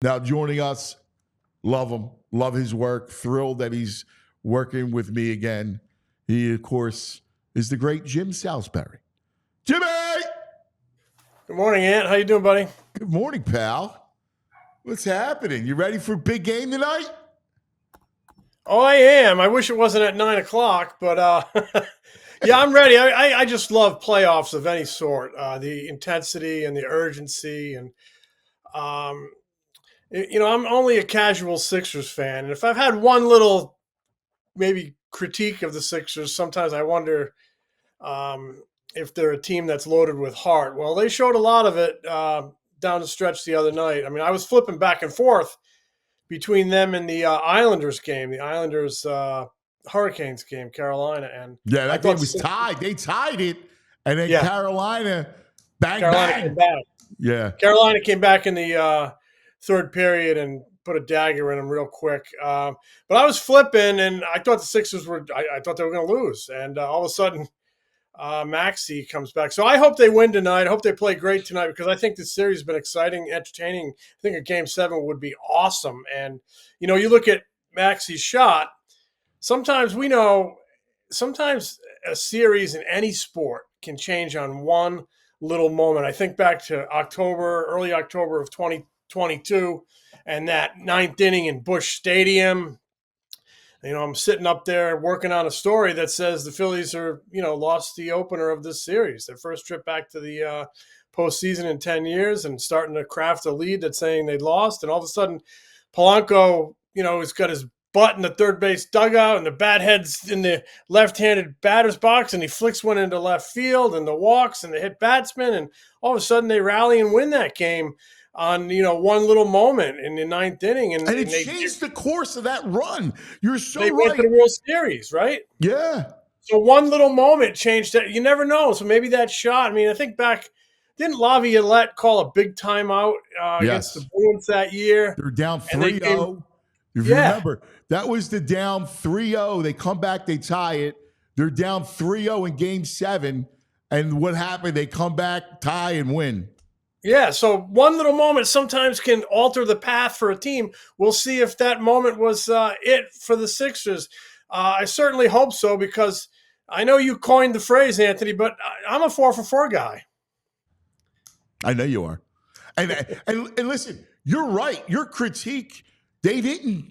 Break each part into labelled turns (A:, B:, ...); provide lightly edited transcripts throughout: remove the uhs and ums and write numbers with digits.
A: Now joining us, love him, love his work, thrilled that he's working with me again. He, of course, is the great Jim Salisbury. Jimmy!
B: Good morning, Ant. How you doing, buddy?
A: Good morning, pal. What's happening? You ready for a big game tonight?
B: Oh, I am. I wish it wasn't at 9 o'clock, but yeah, I'm ready. I just love playoffs of any sort. The intensity and the urgency, and I'm only a casual Sixers fan, and if I've had one little maybe critique of the Sixers, sometimes I wonder if they're a team that's loaded with heart. Well, they showed a lot of it down the stretch the other night. I mean, I was flipping back and forth between them and the Islanders game, the Islanders Hurricanes game, Carolina, and
A: yeah, that game was tied. They tied it, and then Carolina bang.
B: Came back.
A: Yeah,
B: Carolina came back in the third period and put a dagger in them real quick. But I was flipping, and I thought the Sixers were. I thought they were going to lose, and all of a sudden, Maxey comes back. So I hope they win tonight. I hope they play great tonight because I think this series has been exciting, entertaining. I think a Game 7 would be awesome. And, you look at Maxey's shot. Sometimes a series in any sport can change on one little moment. I think back to early October of 2022 and that ninth inning in Busch Stadium. I'm sitting up there working on a story that says the Phillies are, lost the opener of this series, their first trip back to the postseason in 10 years, and starting to craft a lead that's saying they'd lost. And all of a sudden, Polanco, has got his butt in the third base dugout and the bat head's in the left-handed batter's box, and he flicks one into left field, and the walks and the hit batsman, and all of a sudden they rally and win that game on one little moment in the ninth inning, and
A: it changed the course of that run. You're so
B: they
A: right.
B: Went to the World Series, right?
A: Yeah.
B: So one little moment changed that. You never know. So maybe that shot. I mean, I think back. Didn't Laviolette call a big timeout against the Bruins that year?
A: They're down 3-0. If you remember, that was the down 3-0. They come back, they tie it. They're down 3-0 in Game 7, and what happened? They come back, tie, and win.
B: Yeah, so one little moment sometimes can alter the path for a team. We'll see if that moment was it for the Sixers. I certainly hope so because I know you coined the phrase, Anthony, but I'm a 4-for-4 guy.
A: I know you are. And listen, you're right. Your critique, they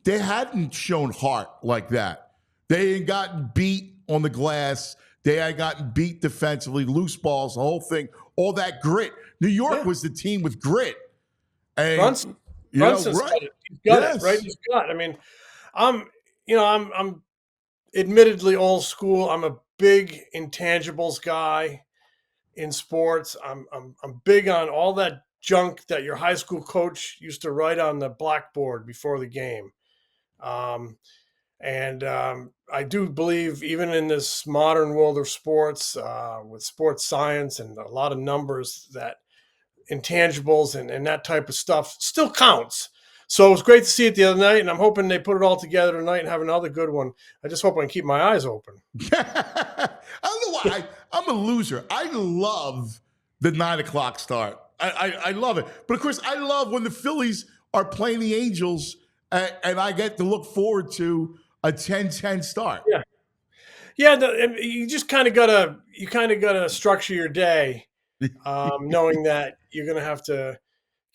A: hadn't shown heart like that. They had gotten beat on the glass. They had gotten beat defensively, loose balls, the whole thing, all that grit. New York was the team with grit. And
B: Brunson's got it. He's got it right in his gut. I mean, I'm admittedly old school. I'm a big intangibles guy in sports. I'm big on all that junk that your high school coach used to write on the blackboard before the game. And I do believe even in this modern world of sports, with sports science and a lot of numbers, that intangibles and that type of stuff still counts. So it was great to see it the other night, and I'm hoping they put it all together tonight and have another good one. I just hope I can keep my eyes open.
A: I don't know why. I'm a loser. I love the 9 o'clock start. I love it. But, of course, I love when the Phillies are playing the Angels, and I get to look forward to a 10-10 start.
B: Yeah. You just kind of gotta structure your day, knowing that you're gonna have to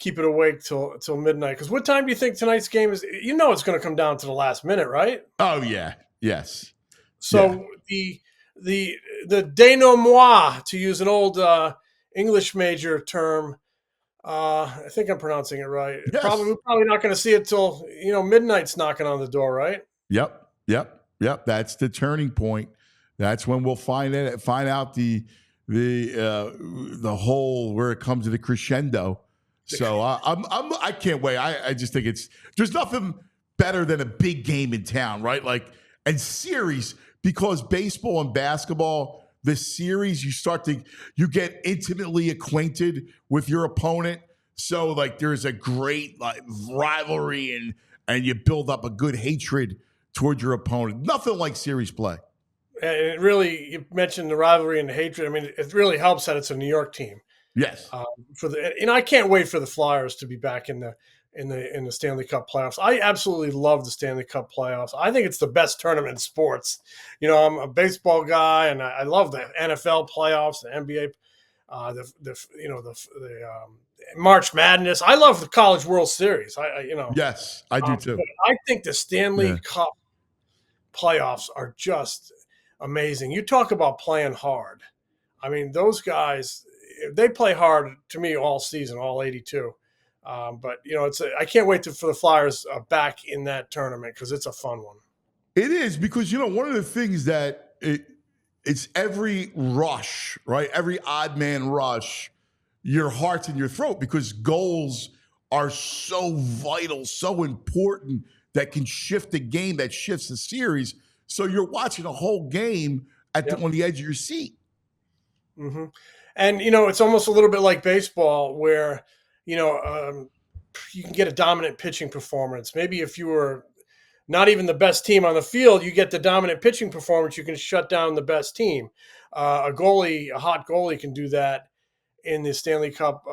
B: keep it awake till midnight. Because what time do you think tonight's game is? It's going to come down to the last minute, right?
A: Oh yeah, yes.
B: So the denouement, to use an old English major term, I think I'm pronouncing it right.
A: Yes.
B: We're probably not going to see it till midnight's knocking on the door, right?
A: Yep. That's the turning point. That's when we'll find out the whole where it comes to the crescendo. So I can't wait. I just think there's nothing better than a big game in town, right? And series, because baseball and basketball, the series you get intimately acquainted with your opponent. So there's a great rivalry and you build up a good hatred toward your opponent. Nothing like series play.
B: And it really, you mentioned the rivalry and the hatred. I mean, it really helps that it's a New York team.
A: Yes.
B: I can't wait for the Flyers to be back in the in the Stanley Cup playoffs. I absolutely love the Stanley Cup playoffs. I think it's the best tournament in sports. I'm a baseball guy, and I love the NFL playoffs, the NBA, March Madness. I love the College World Series.
A: Yes, I do too.
B: But I think the Stanley
A: Yeah.
B: Cup playoffs are just amazing. You talk about playing hard. I mean, those guys, they play hard to me all season, all 82. But I can't wait for the Flyers back in that tournament because it's a fun one.
A: It is because one of the things that it's every rush, right? Every odd man rush, your heart's in your throat because goals are so vital, so important that can shift the game, that shifts the series. So you're watching a whole game on the edge of your seat.
B: Mm-hmm. And it's almost a little bit like baseball where you can get a dominant pitching performance. Maybe if you were not even the best team on the field, you get the dominant pitching performance, you can shut down the best team. A hot goalie can do that in the Stanley Cup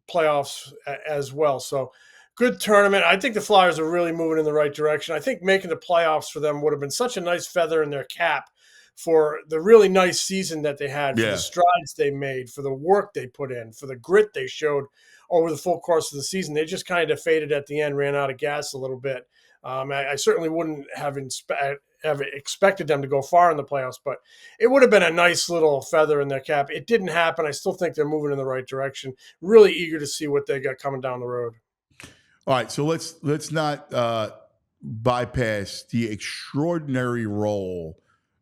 B: playoffs as well. So good tournament. I think the Flyers are really moving in the right direction. I think making the playoffs for them would have been such a nice feather in their cap for the really nice season that they had, for the strides they made, for the work they put in, for the grit they showed over the full course of the season. They just kind of faded at the end, ran out of gas a little bit. I certainly wouldn't have expected them to go far in the playoffs, but it would have been a nice little feather in their cap. It didn't happen. I still think they're moving in the right direction. Really eager to see what they got coming down the road.
A: All right, so let's not bypass the extraordinary role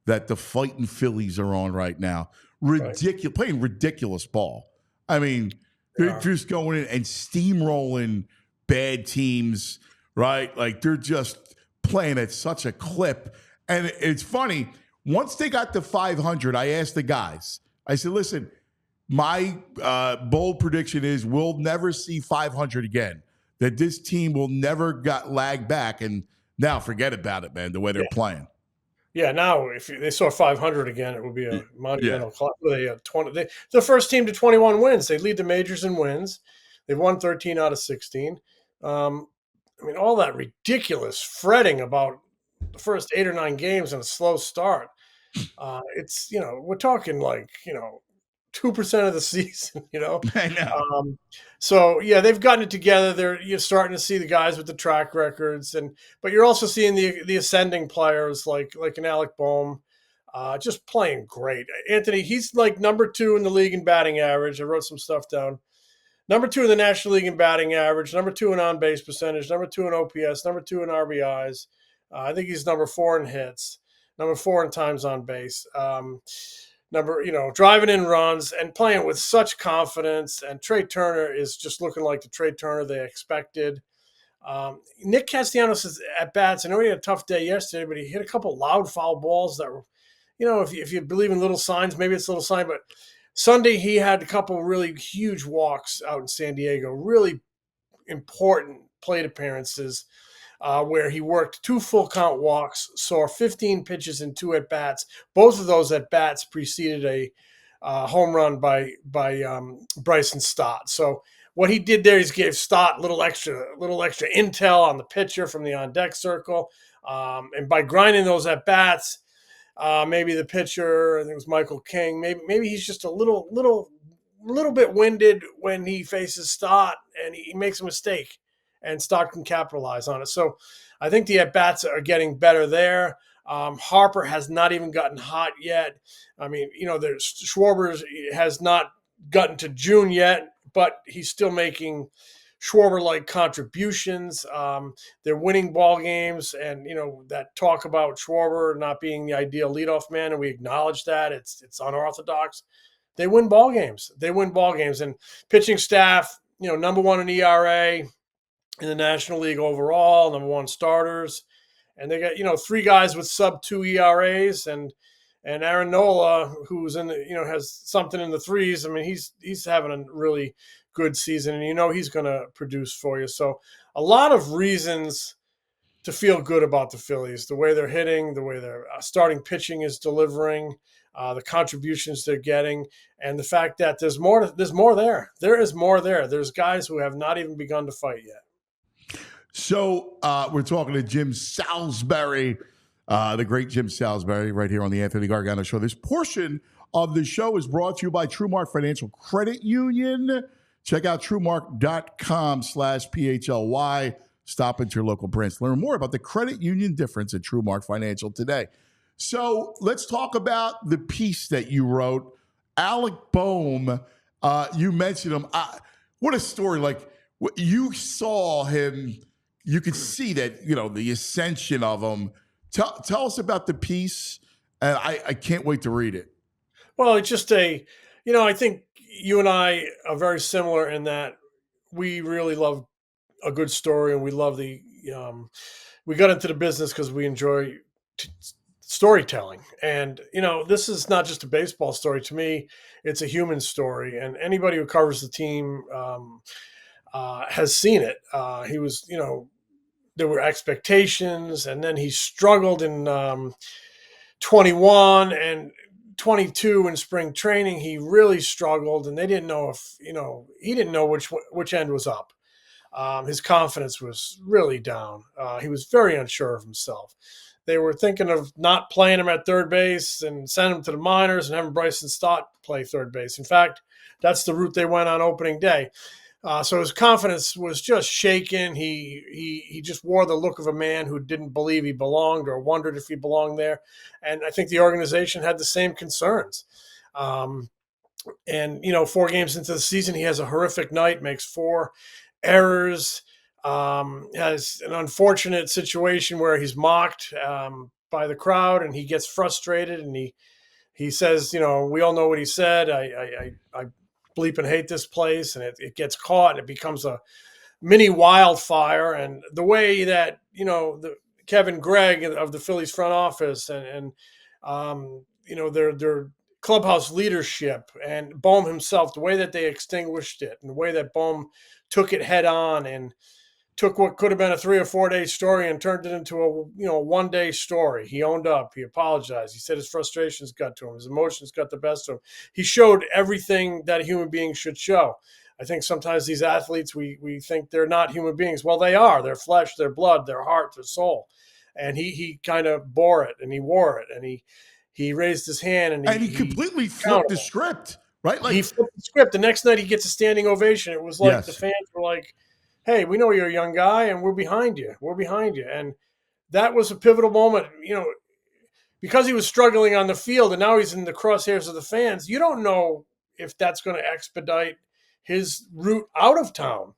A: that the fighting Phillies are on right now. Playing ridiculous ball. I mean, they're just going in and steamrolling bad teams, right? Like they're just playing at such a clip. And it's funny, once they got to 500, I asked the guys, I said, listen, my bold prediction is we'll never see 500 again, that this team will never lag back. And now forget about it, man, the way they're playing.
B: Yeah, now if they saw 500 again, it would be a monumental club. They had 20. They're the first team to 21 wins. They lead the majors in wins. They've won 13 out of 16. All that ridiculous fretting about the first 8 or 9 games and a slow start. It's we're talking 2% of the season.
A: I know.
B: They've gotten it together. You're starting to see the guys with the track records, but you're also seeing the ascending players like an Alec Bohm, just playing great. Anthony, he's like number 2 in the league in batting average. I wrote some stuff down. Number 2 in the National League in batting average. Number 2 in on-base percentage. Number 2 in OPS. Number 2 in RBIs. I think he's number 4 in hits. Number 4 in times on base. Driving in runs and playing with such confidence. And Trey Turner is just looking like the Trey Turner they expected. Nick Castellanos' at bats. I know he had a tough day yesterday, but he hit a couple loud foul balls that were, if you believe in little signs, maybe it's a little sign. But Sunday he had a couple really huge walks out in San Diego. Really important plate appearances. Where he worked 2 full count walks, saw 15 pitches and 2 at bats. Both of those at bats preceded a home run by Bryson Stott. So what he did there is gave Stott a little extra intel on the pitcher from the on deck circle, and by grinding those at bats, maybe the pitcher, I think it was Michael King, maybe he's just a little bit winded when he faces Stott and he makes a mistake. And Stott can capitalize on it. So I think the at-bats are getting better there. Harper has not even gotten hot yet. Schwarber has not gotten to June yet, but he's still making Schwarber-like contributions. They're winning ball games, and that talk about Schwarber not being the ideal leadoff man, and we acknowledge that. It's unorthodox. They win ball games. And pitching staff, number 1 in ERA. In the National League overall, number 1 starters, and they got 3 guys with sub 2 ERAs, and Aaron Nola, who's in has something in the 3s. He's having a really good season, and he's going to produce for you. So a lot of reasons to feel good about the Phillies, the way they're hitting, the way their starting pitching is delivering, the contributions they're getting, and the fact that there's more there. There is more there. There's guys who have not even begun to fight yet.
A: So we're talking to Jim Salisbury, the great Jim Salisbury, right here on the Anthony Gargano Show. This portion of the show is brought to you by TrueMark Financial Credit Union. Check out TrueMark.com/PHLY. Stop into your local branch. Learn more about the credit union difference at TrueMark Financial today. So let's talk about the piece that you wrote. Alec Bohm, you mentioned him. What a story. Like, you saw him, you could see that, the ascension of him. Tell us about the piece, and I can't wait to read it.
B: Well, it's just I think you and I are very similar in that we really love a good story, and we love we got into the business because we enjoy storytelling. And, this is not just a baseball story. To me, it's a human story. And anybody who covers the team has seen it. He was, there were expectations, and then he struggled in 21 and 22 in spring training. He really struggled, and they didn't know if, he didn't know which end was up. His confidence was really down. He was very unsure of himself. They were thinking of not playing him at third base and sending him to the minors and having Bryson Stott play third base. In fact, that's the route they went on opening day. So his confidence was just shaken. He just wore the look of a man who didn't believe he belonged or wondered if he belonged there. And I think the organization had the same concerns. And 4 games into the season, he has a horrific night, makes 4 errors, has an unfortunate situation where he's mocked by the crowd, and he gets frustrated, and he says, we all know what he said. I bleep and hate this place, and it gets caught, and it becomes a mini wildfire. And the way that the Kevin Gregg of the Phillies front office and their clubhouse leadership and Bohm himself, the way that they extinguished it, and the way that Bohm took it head on and took what could have been a 3 or 4 day story and turned it into a 1 day story. He owned up. He apologized. He said his frustrations got to him. His emotions got the best of him. He showed everything that a human being should show. I think sometimes these athletes, we think they're not human beings. Well, they are. Their flesh, their blood, their heart, their soul. And he kind of bore it, and he wore it, and he raised his hand, and
A: he completely flipped the script, right?
B: He flipped the script. The next night he gets a standing ovation. It was like The fans were like, hey, we know you're a young guy, and we're behind you. We're behind you. And that was a pivotal moment, because he was struggling on the field, and now he's in the crosshairs of the fans. You don't know if that's going to expedite his route out of town.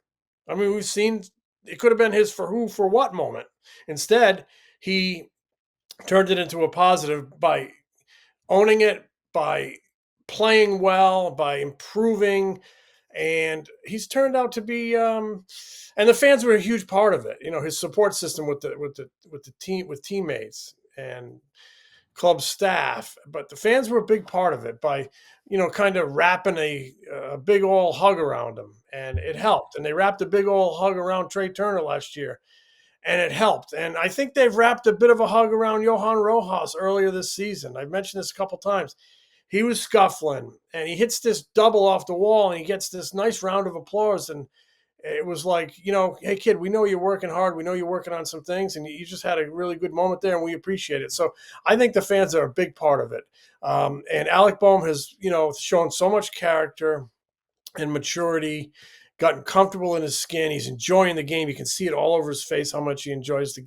B: I mean, we've seen it could have been his for who, for what moment. Instead, he turned it into a positive by owning it, by playing well, by improving. And he's turned out to be, and the fans were a huge part of it. His support system with the team, with teammates and club staff, but the fans were a big part of it by, kind of wrapping a big old hug around him, and it helped. And they wrapped a big old hug around Trey Turner last year, and it helped. And I think they've wrapped a bit of a hug around Johan Rojas earlier this season. I've mentioned this a couple times. He was scuffling, and he hits this double off the wall, and he gets this nice round of applause. And it was like, hey, kid, we know you're working hard. We know you're working on some things, and you just had a really good moment there, and we appreciate it. So I think the fans are a big part of it. And Alec Bohm has, shown so much character and maturity, gotten comfortable in his skin. He's enjoying the game. You can see it all over his face how much he enjoys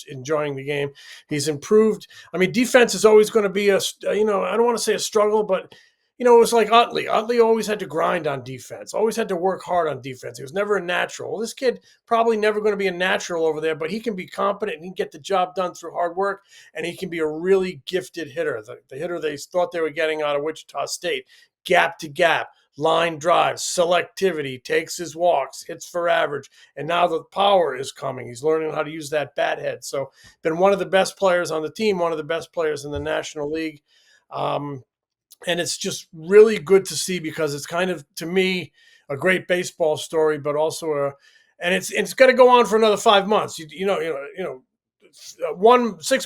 B: enjoying the game. He's improved. I mean, defense is always going to be I don't want to say a struggle, but it was like Utley. Utley always had to grind on defense, always had to work hard on defense. He was never a natural. Well, this kid probably never going to be a natural over there, but he can be competent and he can get the job done through hard work, and he can be a really gifted hitter. The hitter they thought they were getting out of Wichita State, gap to gap, line drives, selectivity, takes his walks, hits for average, and now the power is coming. He's learning how to use that bat head. So been one of the best players on the team, one of the best players in the National League. And it's just really good to see, because it's kind of, to me, a great baseball story, but also and it's going to go on for another 5 months. 6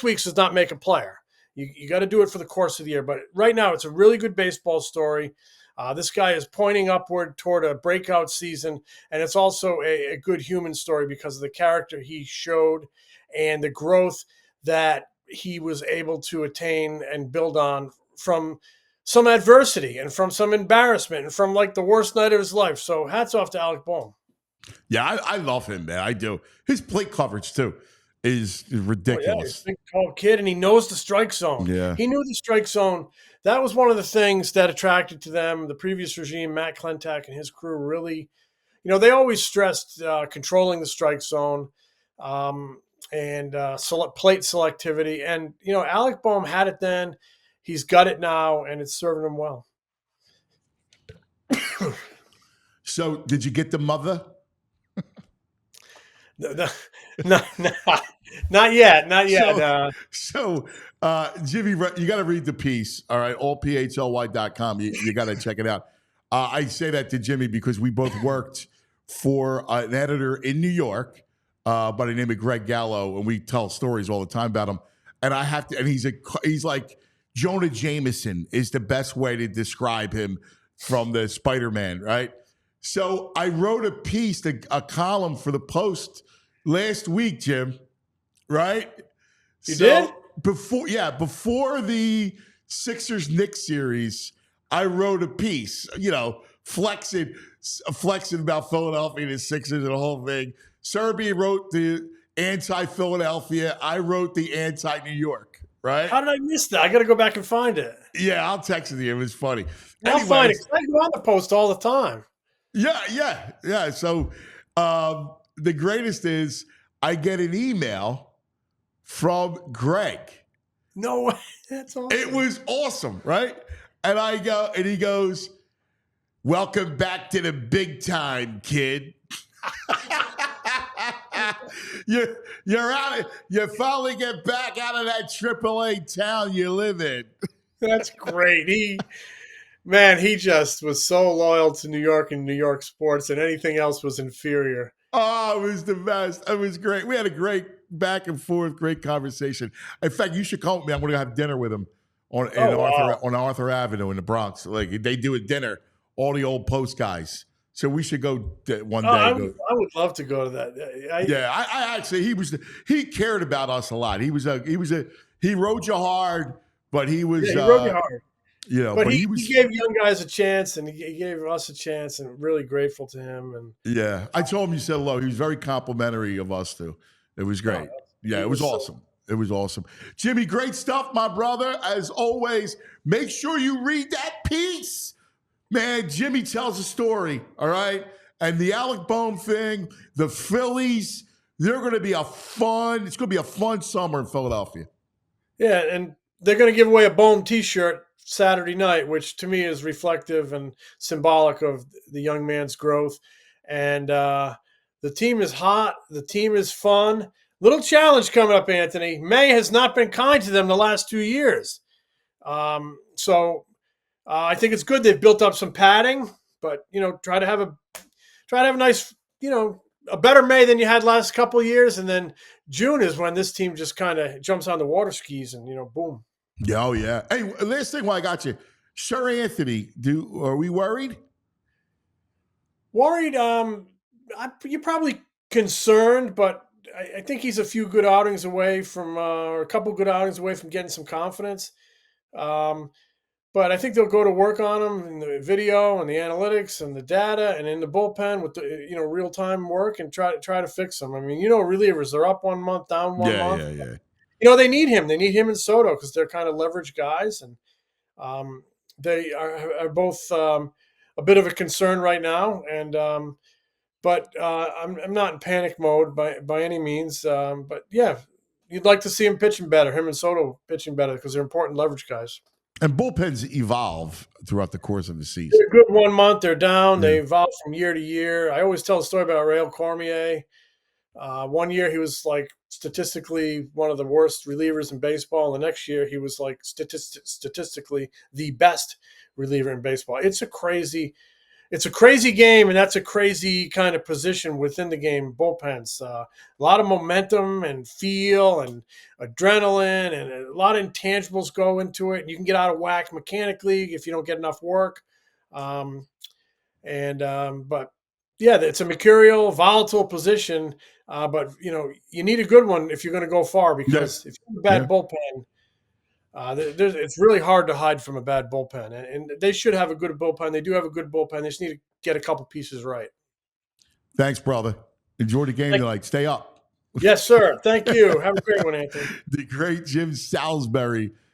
B: weeks does not make a player. You got to do it for the course of the year. But right now, it's a really good baseball story. This guy is pointing upward toward a breakout season, and it's also a good human story because of the character he showed and the growth that he was able to attain and build on from some adversity and from some embarrassment and from like the worst night of his life. So hats off to Alec Bohm.
A: Yeah, I love him, man. I do. His plate coverage too is
B: Oh, yeah,
A: ridiculous.
B: he's a big, tall kid, and he knows the strike zone.
A: Yeah.
B: He knew the strike zone. That was one of the things that attracted to them. The previous regime, Matt Klentak and his crew, really, they always stressed controlling the strike zone and plate selectivity. And, Alec Bohm had it then. He's got it now, and it's serving him well.
A: So, did you get the mother?
B: No, not yet.
A: So, Jimmy, you got to read the piece. All right, allphly.com. You got to check it out. I say that to Jimmy because we both worked for an editor in New York by the name of Greg Gallo, and we tell stories all the time about him. And I have to, and he's like Jonah Jameson is the best way to describe him from the Spider-Man, right? So I wrote a piece, a column for the Post last week, Jim. Right?
B: You did?
A: Before the Sixers-Knicks series, I wrote a piece, flexing about Philadelphia and the Sixers and the whole thing. Serby wrote the anti-Philadelphia. I wrote the anti-New York, right?
B: How did I miss that? I got to go back and find it.
A: Yeah, I'll text it to you. It was funny.
B: I'll find it. I go on the Post all the time.
A: Yeah. So the greatest is I get an email from Greg.
B: No way. That's awesome.
A: It was awesome, right? And I go, and he goes, "Welcome back to the big time, kid. You're out. You finally get back out of that AAA town you live in."
B: That's great. He just was so loyal to New York and New York sports, and anything else was inferior.
A: Oh, it was the best. It was great. We had a great back and forth, great conversation. In fact, you should call me. I'm going to have dinner with him on Arthur Avenue in the Bronx. Like they do a dinner, all the old Post guys. So we should go one day.
B: I would love to go to that.
A: I actually he cared about us a lot. He rode you hard, but he was
B: he rode you hard.
A: But
B: he gave young guys a chance, and he gave us a chance, and really grateful to him. And
A: yeah, I told him you said hello. He was very complimentary of us too. It was great. It was awesome. It was awesome. Jimmy, great stuff, my brother. As always, make sure you read that piece. Man, Jimmy tells a story, all right? And the Alec Bohm thing, the Phillies, it's going to be a fun summer in Philadelphia.
B: Yeah, and they're going to give away a Bohm t-shirt Saturday night, which to me is reflective and symbolic of the young man's growth. And the team is hot. The team is fun. Little challenge coming up, Anthony. May has not been kind to them the last 2 years. So I think it's good they've built up some padding, but try to have a nice, a better May than you had last couple of years, and then June is when this team just kind of jumps on the water skis and boom.
A: Oh yeah. Hey, last thing while I got you, Seranthony, are we worried?
B: Worried? You're probably concerned, but I think he's a few good outings away from, or a couple good outings away from getting some confidence. But I think they'll go to work on him in the video and the analytics and the data and in the bullpen with the real time work and try to fix him. I mean, relievers, they're up 1 month, down 1 month.
A: Yeah.
B: They need him. They need him and Soto because they're kind of leverage guys, and they are both a bit of a concern right now. And but I'm not in panic mode by any means. But yeah, you'd like to see him pitching better. Him and Soto pitching better because they're important leverage guys.
A: And bullpens evolve throughout the course of the season.
B: They're good 1 month, they're down. Yeah. They evolve from year to year. I always tell a story about Rael Cormier. 1 year he was like statistically one of the worst relievers in baseball. The next year he was like statistically the best reliever in baseball. It's a crazy game, and that's a crazy kind of position within the game. Bullpens, a lot of momentum and feel and adrenaline, and a lot of intangibles go into it. You can get out of whack mechanically if you don't get enough work. But yeah, it's a mercurial, volatile position. But you need a good one if you're going to go far, because if you have a bad bullpen, it's really hard to hide from a bad bullpen. And they should have a good bullpen. They do have a good bullpen. They just need to get a couple pieces right.
A: Thanks, brother. Enjoy the game tonight. Stay up.
B: Yes, sir. Thank you. Have a great one, Anthony.
A: The great Jim Salisbury